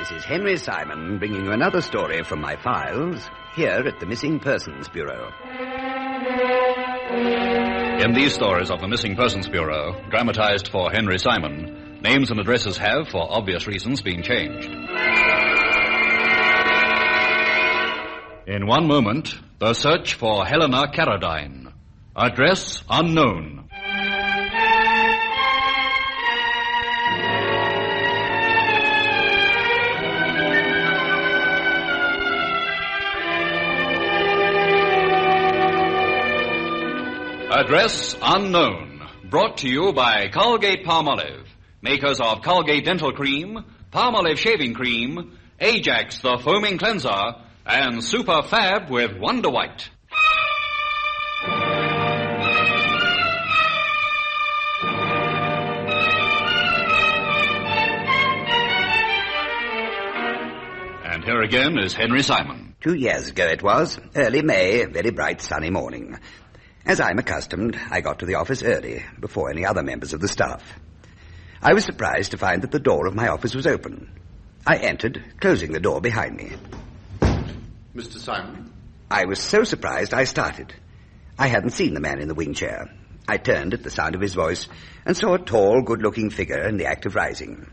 This is Henry Simon bringing you another story from my files here at the Missing Persons Bureau. In these stories of the Missing Persons Bureau, dramatized for Henry Simon, names and addresses have, for obvious reasons, been changed. In one moment, the search for Helena Karadine. Address unknown. Address unknown. Brought to you by Colgate-Palmolive, makers of Colgate Dental Cream, Palmolive Shaving Cream, Ajax the Foaming Cleanser, and Super Fab with Wonder White. And here again is Henry Simon. 2 years ago it was, early May, very bright sunny morning. As I'm accustomed, I got to the office early, before any other members of the staff. I was surprised to find that the door of my office was open. I entered, closing the door behind me. Mr. Simon? I was so surprised I started. I hadn't seen the man in the wing chair. I turned at the sound of his voice and saw a tall, good-looking figure in the act of rising.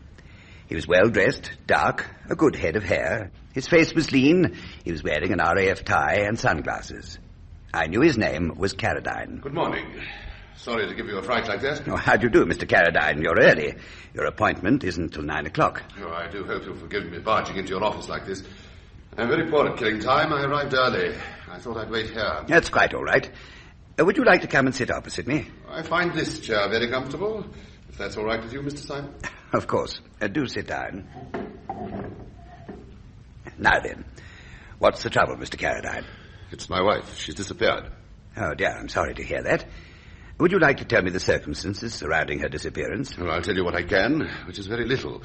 He was well-dressed, dark, a good head of hair. His face was lean. He was wearing an RAF tie and sunglasses. I knew his name was Karadine. Good morning. Sorry to give you a fright like that. Oh, how do you do, Mr. Karadine? You're early. Your appointment isn't till 9 o'clock. Oh, I do hope you'll forgive me barging into your office like this. I'm very poor at killing time. I arrived early. I thought I'd wait here. That's quite all right. Would you like to come and sit opposite me? I find this chair very comfortable. If that's all right with you, Mr. Simon. Of course. Do sit down. Now then, what's the trouble, Mr. Karadine? It's my wife. She's disappeared. Oh, dear, I'm sorry to hear that. Would you like to tell me the circumstances surrounding her disappearance? Well, I'll tell you what I can, which is very little.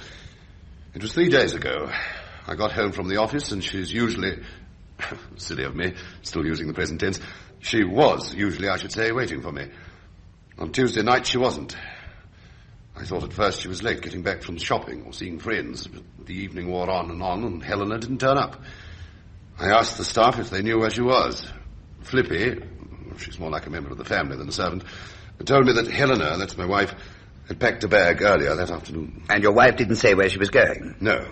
It was 3 days ago. I got home from the office, and she's usually... silly of me, still using the present tense. She was usually, I should say, waiting for me. On Tuesday night, she wasn't. I thought at first she was late getting back from shopping or seeing friends, but the evening wore on, and Helena didn't turn up. I asked the staff if they knew where she was. Flippy, she's more like a member of the family than a servant, told me that Helena, that's my wife, had packed a bag earlier that afternoon. And your wife didn't say where she was going? No.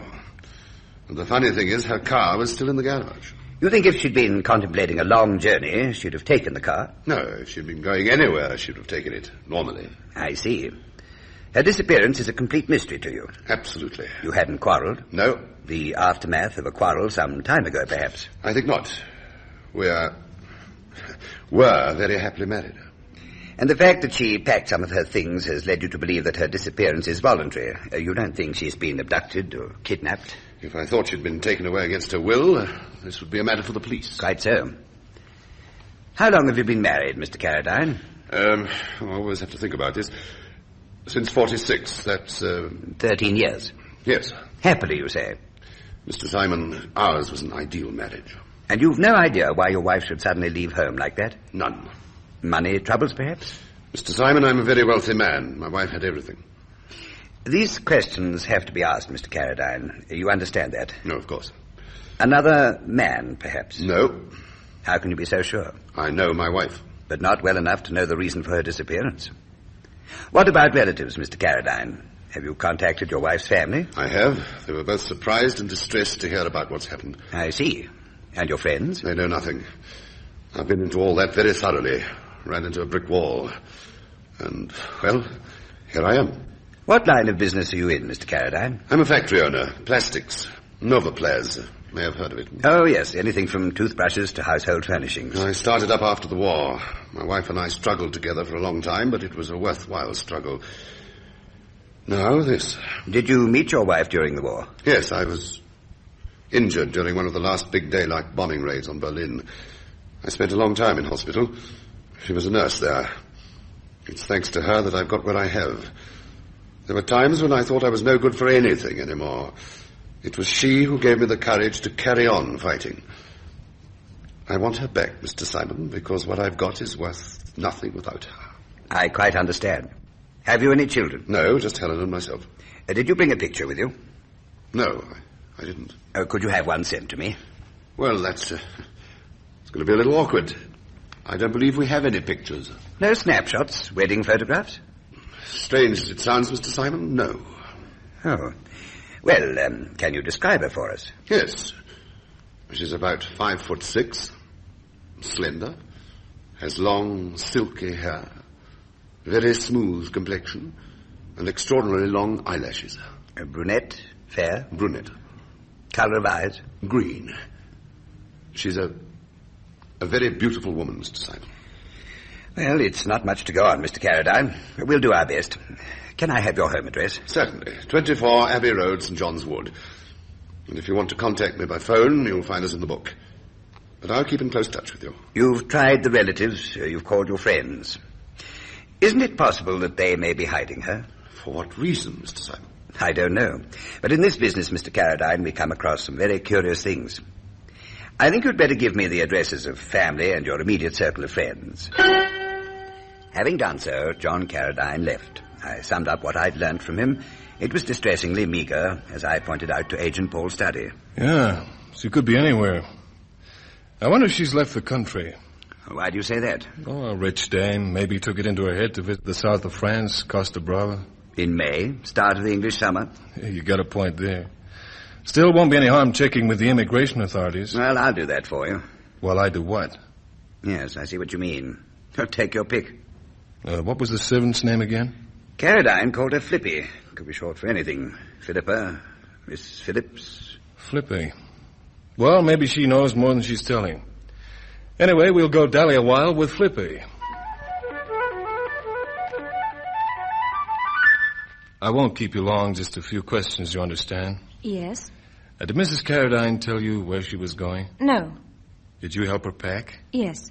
And the funny thing is, her car was still in the garage. You think if she'd been contemplating a long journey, she'd have taken the car? No, if she'd been going anywhere, she'd have taken it, normally. I see. Her disappearance is a complete mystery to you. Absolutely. You hadn't quarrelled? No. The aftermath of a quarrel some time ago, perhaps? I think not. We're very happily married. And the fact that she packed some of her things has led you to believe that her disappearance is voluntary. You don't think she's been abducted or kidnapped? If I thought she'd been taken away against her will, this would be a matter for the police. Quite so. How long have you been married, Mr. Karadine? I always have to think about this. Since 46, that's... 13 years? Yes. Happily, you say? Mr. Simon, ours was an ideal marriage. And you've no idea why your wife should suddenly leave home like that? None. Money troubles, perhaps? Mr. Simon, I'm a very wealthy man. My wife had everything. These questions have to be asked, Mr. Karadine. You understand that? No, of course. Another man, perhaps? No. How can you be so sure? I know my wife. But not well enough to know the reason for her disappearance. What about relatives, Mr. Karadine? Have you contacted your wife's family? I have. They were both surprised and distressed to hear about what's happened. I see. And your friends? They know nothing. I've been into all that very thoroughly. Ran into a brick wall. And, well, here I am. What line of business are you in, Mr. Karadine? I'm a factory owner. Plastics. Novaplas. May have heard of it. Oh, yes. Anything from toothbrushes to household furnishings. I started up after the war. My wife and I struggled together for a long time, but it was a worthwhile struggle. Now, this. Did you meet your wife during the war? Yes, I was injured during one of the last big daylight bombing raids on Berlin. I spent a long time in hospital. She was a nurse there. It's thanks to her that I've got what I have. There were times when I thought I was no good for anything anymore. It was she who gave me the courage to carry on fighting. I want her back, Mr. Simon, because what I've got is worth nothing without her. I quite understand. Have you any children? No, just Helen and myself. Did you bring a picture with you? No, I didn't. Could you have one sent to me? Well, it's going to be a little awkward. I don't believe we have any pictures. No snapshots, wedding photographs? Strange as it sounds, Mr. Simon, no. Oh. Well, can you describe her for us? Yes. She's about 5'6", slender, has long, silky hair, very smooth complexion, and extraordinarily long eyelashes. A brunette, fair? Brunette. Colour of eyes? Green. She's a very beautiful woman, Mr. Simon. Well, it's not much to go on, Mr. Karadine. We'll do our best. Can I have your home address? Certainly. 24 Abbey Road, St. John's Wood. And if you want to contact me by phone, you'll find us in the book. But I'll keep in close touch with you. You've tried the relatives, you've called your friends. Isn't it possible that they may be hiding her? For what reason, Mr. Simon? I don't know. But in this business, Mr. Karadine, we come across some very curious things. I think you'd better give me the addresses of family and your immediate circle of friends. Having done so, John Karadine left. I summed up what I'd learnt from him. It was distressingly meagre, as I pointed out to Agent Paul's study. Yeah, she could be anywhere. I wonder if she's left the country. Why do you say that? Oh, a rich dame. Maybe took it into her head to visit the south of France, Costa Brava. In May, start of the English summer. Yeah, you got a point there. Still won't be any harm checking with the immigration authorities. Well, I'll do that for you. Well, I do what? Yes, I see what you mean. Take your pick. What was the servant's name again? Karadine called her Flippy. Could be short for anything. Philippa, Miss Phillips. Flippy. Well, maybe she knows more than she's telling. Anyway, we'll go dally a while with Flippy. I won't keep you long, just a few questions, you understand? Yes. Did Mrs. Karadine tell you where she was going? No. Did you help her pack? Yes.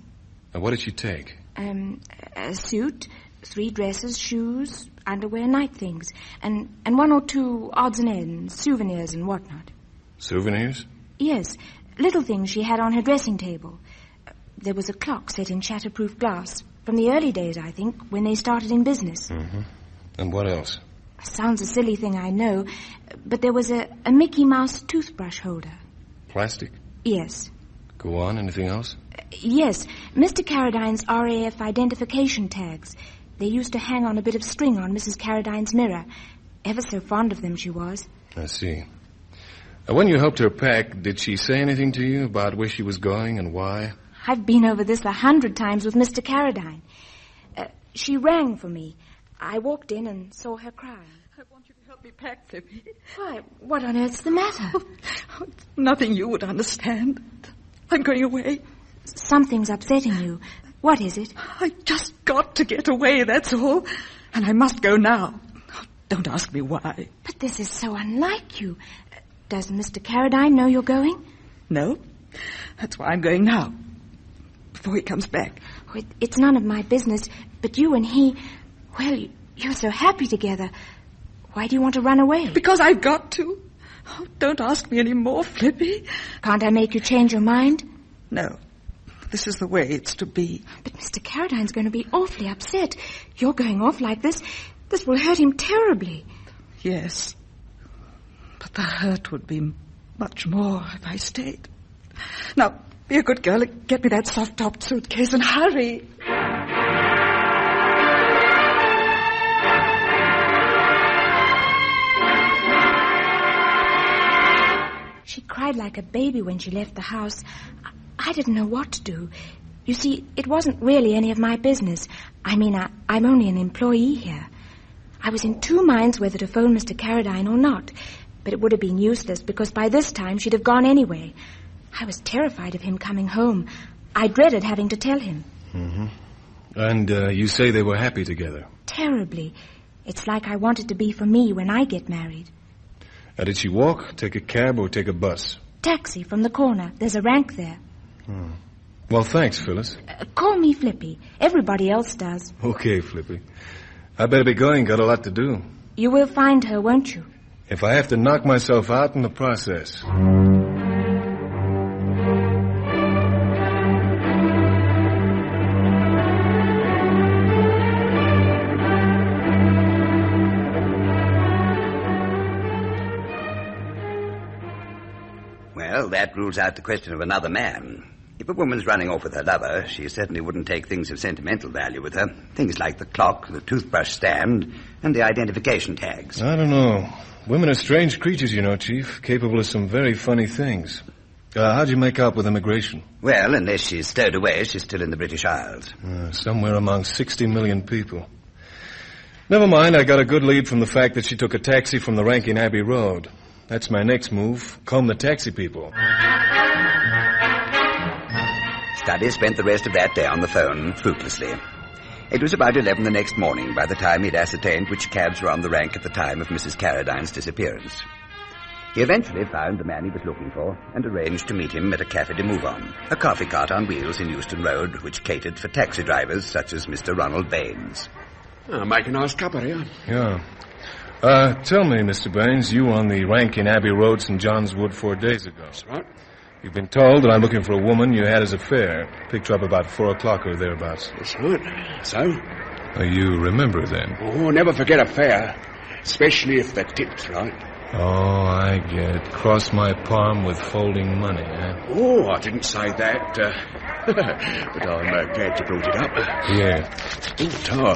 And what did she take? A suit, 3 dresses, shoes, underwear, night things, and 1 or 2 odds and ends, souvenirs and whatnot. Souvenirs? Yes, little things she had on her dressing table. There was a clock set in shatterproof glass, from the early days, I think, when they started in business. Mm-hmm. And what else? Sounds a silly thing, I know, but there was a Mickey Mouse toothbrush holder. Plastic? Yes. Go on, anything else? Yes, Mr. Karadine's RAF identification tags. They used to hang on a bit of string on Mrs. Karadine's mirror. Ever so fond of them she was. I see. When you helped her pack, did she say anything to you about where she was going and why? I've been over this 100 times with Mr. Karadine. She rang for me. I walked in and saw her crying. I want you to help me pack, Phoebe. Why, what on earth's the matter? It's nothing you would understand. I'm going away. Something's upsetting you. What is it? I just got to get away, that's all. And I must go now. Don't ask me why. But this is so unlike you. Does Mr. Karadine know you're going? No. That's why I'm going now. Before he comes back. Oh, it's none of my business. But you and he... Well, you're so happy together. Why do you want to run away? Because I've got to. Oh, don't ask me any more, Flippy. Can't I make you change your mind? No. This is the way it's to be. But Mr. Karadine's going to be awfully upset. You're going off like this. This will hurt him terribly. Yes. But the hurt would be much more if I stayed. Now, be a good girl and get me that soft-topped suitcase and hurry. She cried like a baby when she left the house. I didn't know what to do. You see, it wasn't really any of my business. I mean, I'm only an employee here. I was in 2 minds whether to phone Mr. Karadine or not, but it would have been useless because by this time she'd have gone anyway. I was terrified of him coming home. I dreaded having to tell him. Mm-hmm. And you say they were happy together? Terribly. It's like I wanted to be for me when I get married. Did she walk, take a cab, or take a bus? Taxi from the corner. There's a rank there. Oh. Well, thanks, Phyllis. Call me Flippy. Everybody else does. Okay, Flippy. I better be going. Got a lot to do. You will find her, won't you? If I have to knock myself out in the process. Well, that rules out the question of another man. If a woman's running off with her lover, she certainly wouldn't take things of sentimental value with her. Things like the clock, the toothbrush stand, and the identification tags. I don't know. Women are strange creatures, you know, Chief, capable of some very funny things. How'd you make out with immigration? Well, unless she's stowed away, she's still in the British Isles. Somewhere among 60 million people. Never mind, I got a good lead from the fact that she took a taxi from the Rankin Abbey Road. That's my next move. Comb the taxi people. Study spent the rest of that day on the phone, fruitlessly. It was about 11 the next morning by the time he'd ascertained which cabs were on the rank at the time of Mrs. Karadine's disappearance. He eventually found the man he was looking for and arranged to meet him at a Café de Mouvon, a coffee cart on wheels in Euston Road, which catered for taxi drivers such as Mr. Ronald Baines. Make a nice cup of it, Yeah. Tell me, Mr. Baines, you were on the Rankin Abbey Road, St. John's Wood 4 days ago. That's right. You've been told that I'm looking for a woman you had as a fare. Picked her up about 4 o'clock or thereabouts. That's right. So? You remember then? Oh, never forget a fare. Especially if the tip's right. Oh, I get it. Cross my palm with folding money, eh? Oh, I didn't say that. But I'm glad you brought it up. Yeah. Oh, Tar.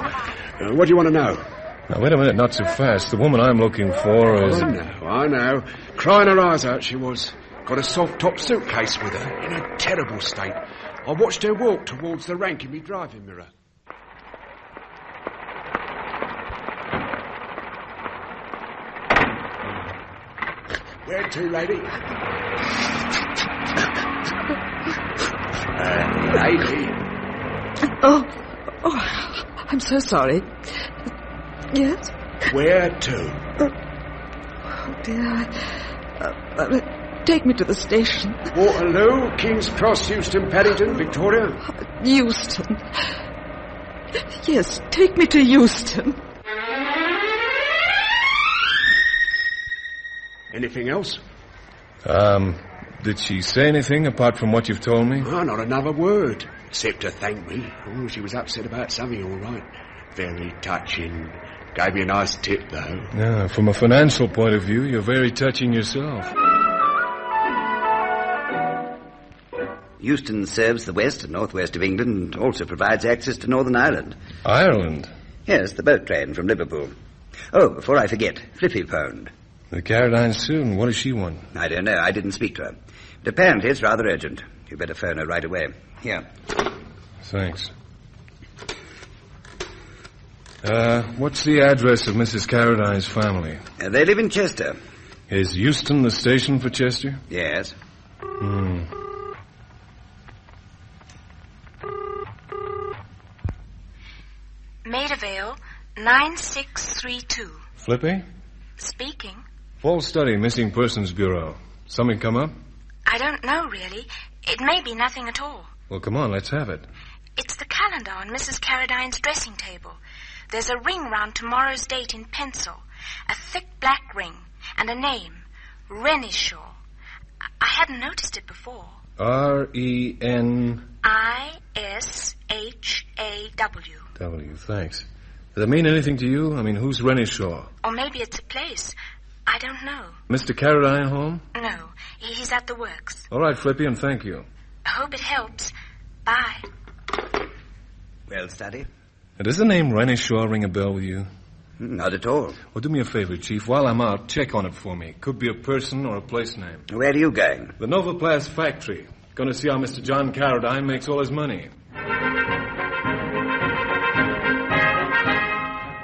What do you want to know? Now, wait a minute, not so fast. The woman I'm looking for is... I know. Crying her eyes out she was. Got a soft-top suitcase with her, in a terrible state. I watched her walk towards the rank in my driving mirror. Where to, lady? Lady? Oh, I'm so sorry. Yes? Where to? Oh, dear. Take me to the station. Waterloo, King's Cross, Euston, Paddington, Victoria? Euston. Yes, take me to Euston. Anything else? Did she say anything apart from what you've told me? Oh, not another word, except to thank me. Oh, she was upset about something, all right. Very touching. Gave me a nice tip, though. Yeah, from a financial point of view, you're very touching yourself. Euston serves the west and northwest of England and also provides access to Northern Ireland. Ireland? Yes, the boat train from Liverpool. Oh, before I forget, Flippy phoned. The Karadine soon. What does she want? I don't know. I didn't speak to her. But apparently it's rather urgent. You better phone her right away. Here. Thanks. What's the address of Mrs. Karadine's family? They live in Chester. Is Euston the station for Chester? Yes. Maidavale, 9632. Flippy? Speaking. Full study, Missing Persons Bureau. Something come up? I don't know, really. It may be nothing at all. Well, come on, let's have it. It's the calendar on Mrs. Karadine's dressing table. There's a ring round tomorrow's date in pencil. A thick black ring. And a name. Renishaw. I hadn't noticed it before. R-E-N... I-S-H-A-W. W, thanks. Does that mean anything to you? I mean, who's Renishaw? Or maybe it's a place. I don't know. Mr. Karadine home? No, he's at the works. All right, Flippy, and thank you. I hope it helps. Bye. Well, Study? Does the name Renishaw ring a bell with you? Not at all. Well, do me a favor, Chief. While I'm out, check on it for me. Could be a person or a place name. Where are you going? The Novoplast factory. Going to see how Mr. John Karadine makes all his money.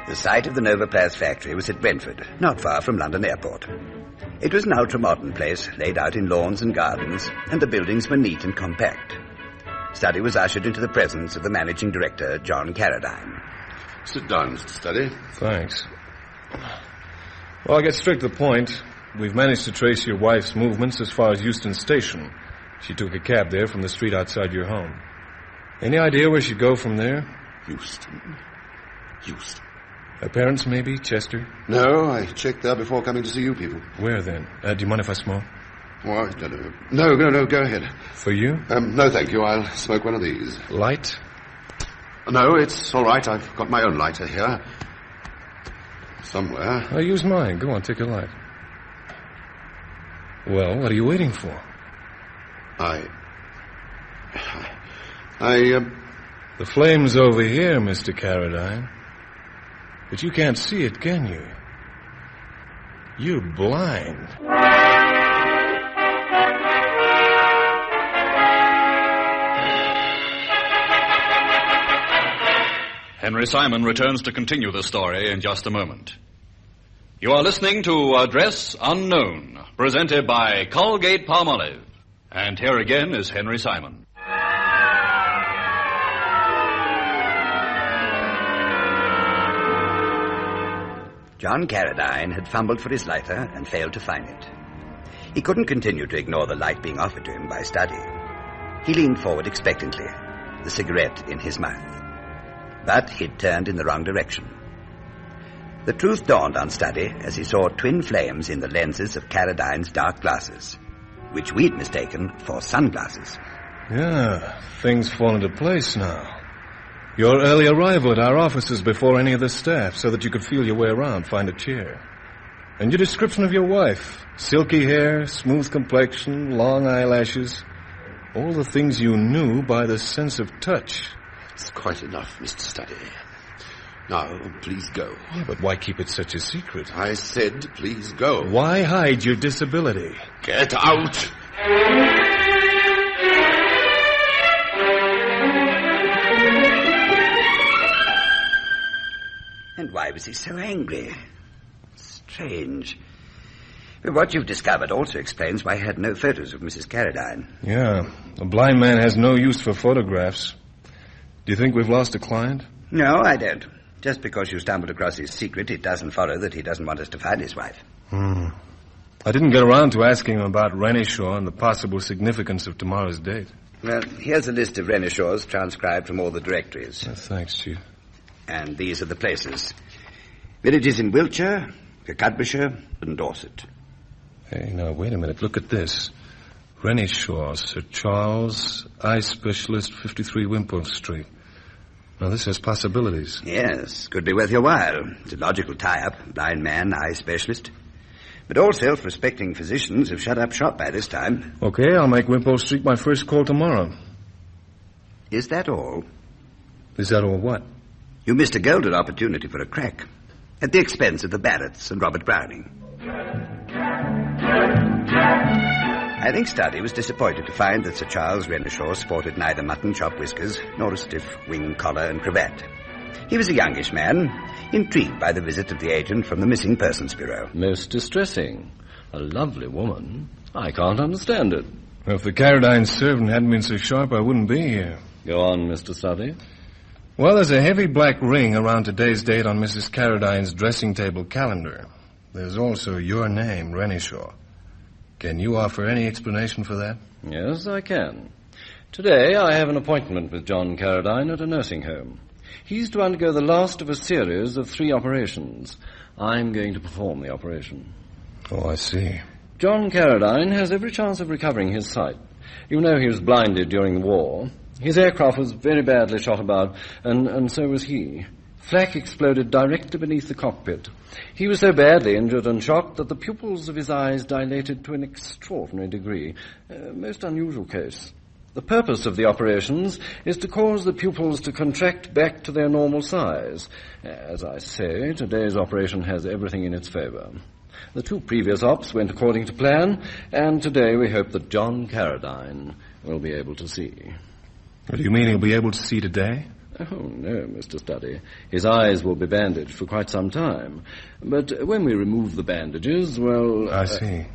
The site of the Novoplast factory was at Brentford, not far from London Airport. It was an ultra-modern place, laid out in lawns and gardens, and the buildings were neat and compact. Study was ushered into the presence of the managing director, John Karadine. Sit down, Mr. Study. Thanks. Well, I'll get straight to the point. We've managed to trace your wife's movements as far as Euston Station. She took a cab there from the street outside your home. Any idea where she'd go from there? Euston. Her parents, maybe? Chester? No, I checked there before coming to see you people. Where, then? Do you mind if I smoke? Oh, no, go ahead. For you? No, thank you. I'll smoke one of these. Light? No, it's all right. I've got my own lighter here. Somewhere. I'll use mine. Go on, take a light. Well, what are you waiting for? The flame's over here, Mr. Karadine. But you can't see it, can you? You're blind. Henry Simon returns to continue the story in just a moment. You are listening to Address Unknown, presented by Colgate-Palmolive. And here again is Henry Simon. John Karadine had fumbled for his lighter and failed to find it. He couldn't continue to ignore the light being offered to him by Study. He leaned forward expectantly, the cigarette in his mouth. But he'd turned in the wrong direction. The truth dawned on Study as he saw twin flames in the lenses of Karadine's dark glasses, which we'd mistaken for sunglasses. Yeah, things fall into place now. Your early arrival at our offices before any of the staff, so that you could feel your way around, find a chair. And your description of your wife. Silky hair, smooth complexion, long eyelashes. All the things you knew by the sense of touch. It's quite enough, Mr. Study. Now, please go. Yeah, but why keep it such a secret? I said, please go. Why hide your disability? Get out! And why was he so angry? Strange. But what you've discovered also explains why he had no photos of Mrs. Karadine. Yeah, a blind man has no use for photographs. Do you think we've lost a client? No, I don't. Just because you stumbled across his secret, it doesn't follow that he doesn't want us to find his wife. I didn't get around to asking him about Renishaw and the possible significance of tomorrow's date. Well, here's a list of Renishaws transcribed from all the directories. Thanks, Chief. And these are the places. Villages in Wiltshire, Kirkcudbrightshire, and Dorset. Hey, now, wait a minute. Look at this. Renishaw, Sir Charles, eye specialist, 53 Wimpole Street. Now, this has possibilities. Yes, could be worth your while. It's a logical tie-up. Blind man, eye specialist. But all self-respecting physicians have shut up shop by this time. Okay, I'll make Wimpole Street my first call tomorrow. Is that all? Is that all what? You missed a golden opportunity for a crack. At the expense of the Barretts and Robert Browning. I think Study was disappointed to find that Sir Charles Renishaw sported neither mutton chop whiskers nor a stiff wing collar and cravat. He was a youngish man, intrigued by the visit of the agent from the Missing Persons Bureau. Most distressing. A lovely woman. I can't understand it. Well, if the Karadine servant hadn't been so sharp, I wouldn't be here. Go on, Mr. Study. Well, there's a heavy black ring around today's date on Mrs. Karadine's dressing table calendar. There's also your name, Renishaw. Can you offer any explanation for that? Yes, I can. Today I have an appointment with John Karadine at a nursing home. He's to undergo the last of a series of 3 operations. I'm going to perform the operation. Oh, I see. John Karadine has every chance of recovering his sight. You know he was blinded during the war. His aircraft was very badly shot about, and so was he. Flak exploded directly beneath the cockpit. He was so badly injured and shocked that the pupils of his eyes dilated to an extraordinary degree. Most unusual case. The purpose of the operations is to cause the pupils to contract back to their normal size. As I say, today's operation has everything in its favor. The 2 previous ops went according to plan, and today we hope that John Karadine will be able to see. What do you mean he'll be able to see today? Oh, no, Mr. Study. His eyes will be bandaged for quite some time. But when we remove the bandages, well... I see.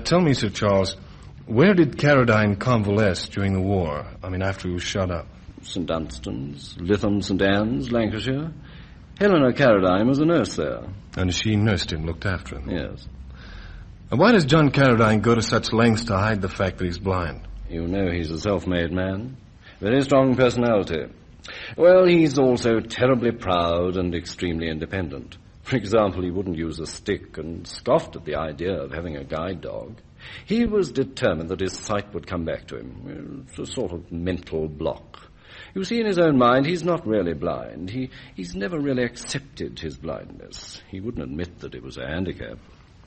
Tell me, Sir Charles, where did Karadine convalesce during the war? I mean, after he was shot up? St. Dunstan's, Lytham, St. Anne's, Lancashire. Helena Karadine was a nurse there. And she nursed him, looked after him? Yes. And why does John Karadine go to such lengths to hide the fact that he's blind? You know he's a self-made man. Very strong personality. Well, he's also terribly proud and extremely independent. For example, he wouldn't use a stick and scoffed at the idea of having a guide dog. He was determined that his sight would come back to him. It's a sort of mental block. You see, in his own mind, he's not really blind. He's never really accepted his blindness. He wouldn't admit that it was a handicap.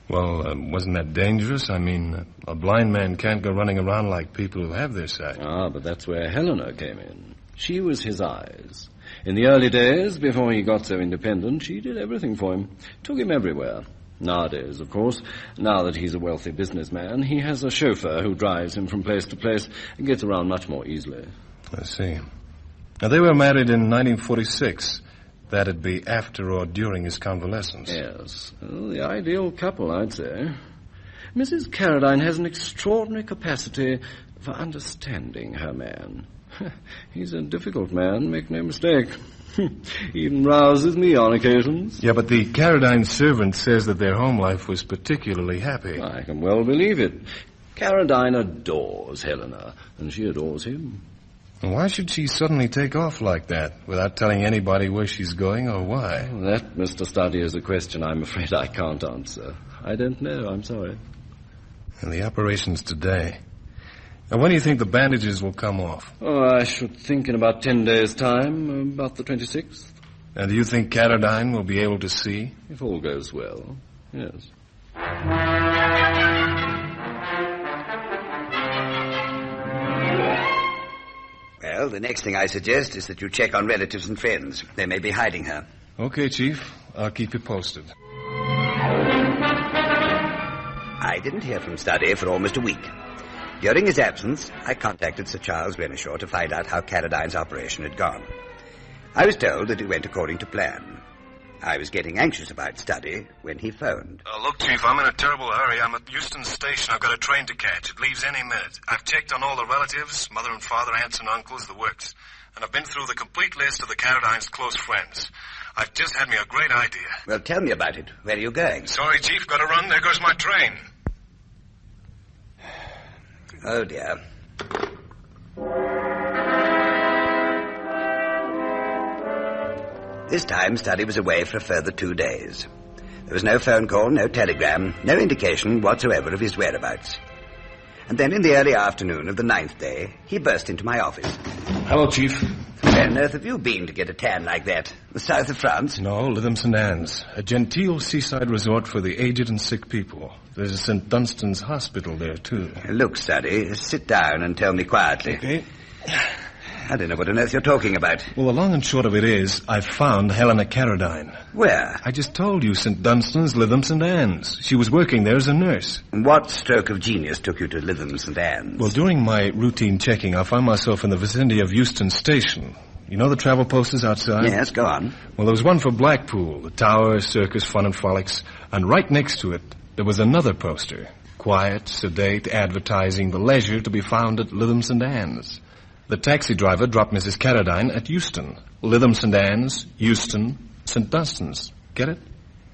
Well, wasn't that dangerous? I mean, a blind man can't go running around like people who have their sight. Ah, but that's where Helena came in. She was his eyes. In the early days, before he got so independent, she did everything for him. Took him everywhere. Nowadays, of course, now that he's a wealthy businessman, he has a chauffeur who drives him from place to place and gets around much more easily. I see. Now, they were married in 1946. That'd be after or during his convalescence. Yes. Well, the ideal couple, I'd say. Mrs. Karadine has an extraordinary capacity for understanding her man. He's a difficult man, make no mistake. He even rouses me on occasions. Yeah, but the Karadine servant says that their home life was particularly happy. I can well believe it. Karadine adores Helena, and she adores him. Why should she suddenly take off like that, without telling anybody where she's going or why? Well, that, Mr. Study, is a question I'm afraid I can't answer. I don't know, I'm sorry. And the operation's today. Now, when do you think the bandages will come off? Oh, I should think in about 10 days' time, about the 26th. And do you think Karadine will be able to see? If all goes well, yes. Well, the next thing I suggest is that you check on relatives and friends. They may be hiding her. Okay, Chief. I'll keep you posted. I didn't hear from Study for almost a week. During his absence, I contacted Sir Charles Renishaw to find out how Karadine's operation had gone. I was told that it went according to plan. I was getting anxious about Study when he phoned. Look, Chief, I'm in a terrible hurry. I'm at Euston Station. I've got a train to catch. It leaves any minute. I've checked on all the relatives, mother and father, aunts and uncles, the works. And I've been through the complete list of the Karadine's close friends. I've just had me a great idea. Well, tell me about it. Where are you going? Sorry, Chief. Got to run. There goes my train. Oh, dear. This time, Study was away for a further 2 days. There was no phone call, no telegram, no indication whatsoever of his whereabouts. And then in the early afternoon of the 9th day, he burst into my office. Hello, Chief. Where on earth have you been to get a tan like that? The south of France? No, Lytham St. Anne's. A genteel seaside resort for the aged and sick people. There's a St. Dunstan's hospital there, too. Look, Study, sit down and tell me quietly. Okay. I don't know what on earth you're talking about. Well, the long and short of it is, I've found Helena Karadine. Where? I just told you, St. Dunstan's, Lytham St. Anne's. She was working there as a nurse. What stroke of genius took you to Lytham St. Anne's? Well, during my routine checking, I found myself in the vicinity of Euston Station. You know the travel posters outside? Yes, go on. Well, there was one for Blackpool, the Tower, Circus, Fun and Frolics, and right next to it, there was another poster. Quiet, sedate, advertising the leisure to be found at Lytham St. Anne's. The taxi driver dropped Mrs. Karadine at Euston. Lytham St. Anne's, Euston, St. Dunstan's. Get it?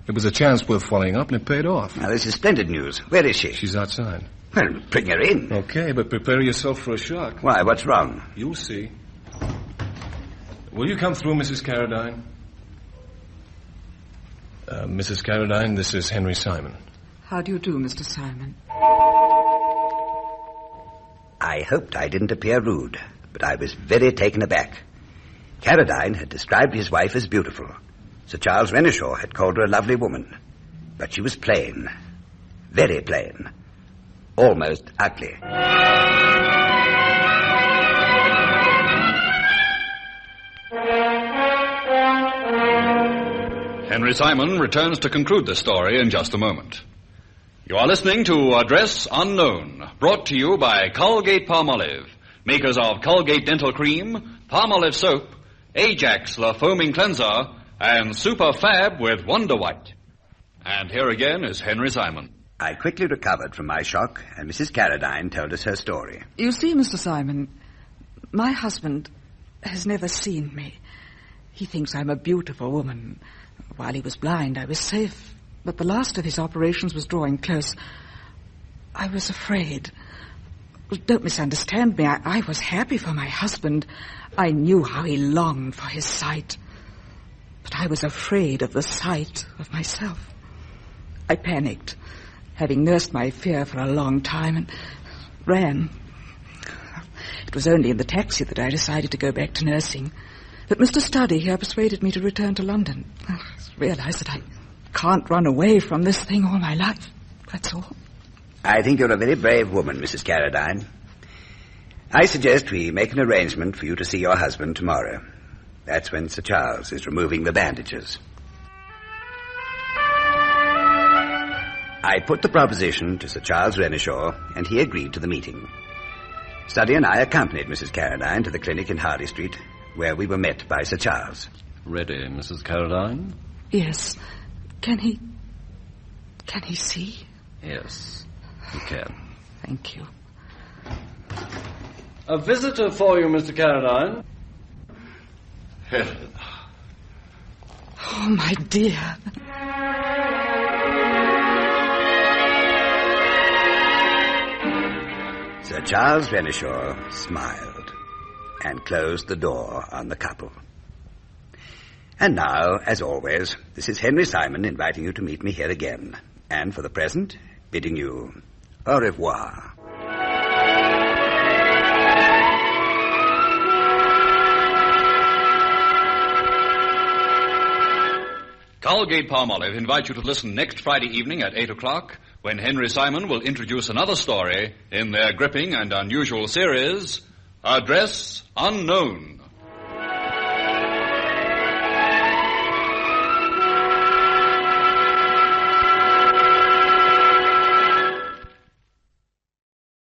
It was a chance worth following up, and it paid off. Now, this is splendid news. Where is she? She's outside. Well, bring her in. Okay, but prepare yourself for a shock. Why, what's wrong? You'll see. Will you come through, Mrs. Karadine? Mrs. Karadine, this is Henry Simon. How do you do, Mr. Simon? I hoped I didn't appear rude, but I was very taken aback. Karadine had described his wife as beautiful. Sir Charles Renishaw had called her a lovely woman. But she was plain. Very plain. Almost ugly. Henry Simon returns to conclude the story in just a moment. You are listening to Address Unknown, brought to you by Colgate-Palmolive, makers of Colgate Dental Cream, Palmolive Soap, Ajax the Foaming Cleanser, and Super Fab with Wonder White. And here again is Henry Simon. I quickly recovered from my shock, and Mrs. Karadine told us her story. You see, Mr. Simon, my husband has never seen me. He thinks I'm a beautiful woman. While he was blind, I was safe. But the last of his operations was drawing close. I was afraid. Don't misunderstand me. I was happy for my husband. I knew how he longed for his sight. But I was afraid of the sight of myself. I panicked, having nursed my fear for a long time, and ran. It was only in the taxi that I decided to go back to nursing. But Mr. Study here persuaded me to return to London. I realized that I can't run away from this thing all my life. That's all. I think you're a very brave woman, Mrs. Karadine. I suggest we make an arrangement for you to see your husband tomorrow. That's when Sir Charles is removing the bandages. I put the proposition to Sir Charles Renishaw, and he agreed to the meeting. Studdy and I accompanied Mrs. Karadine to the clinic in Harley Street, where we were met by Sir Charles. Ready, Mrs. Karadine? Yes. Can he see? Yes, he can. Thank you. A visitor for you, Mr. Karadine. Helen. Oh, my dear. Sir Charles Renishaw smiled and closed the door on the couple. And now, as always, this is Henry Simon inviting you to meet me here again, and for the present, bidding you au revoir. Colgate-Palmolive invites you to listen next Friday evening at 8 o'clock when Henry Simon will introduce another story in their gripping and unusual series, Address Unknown.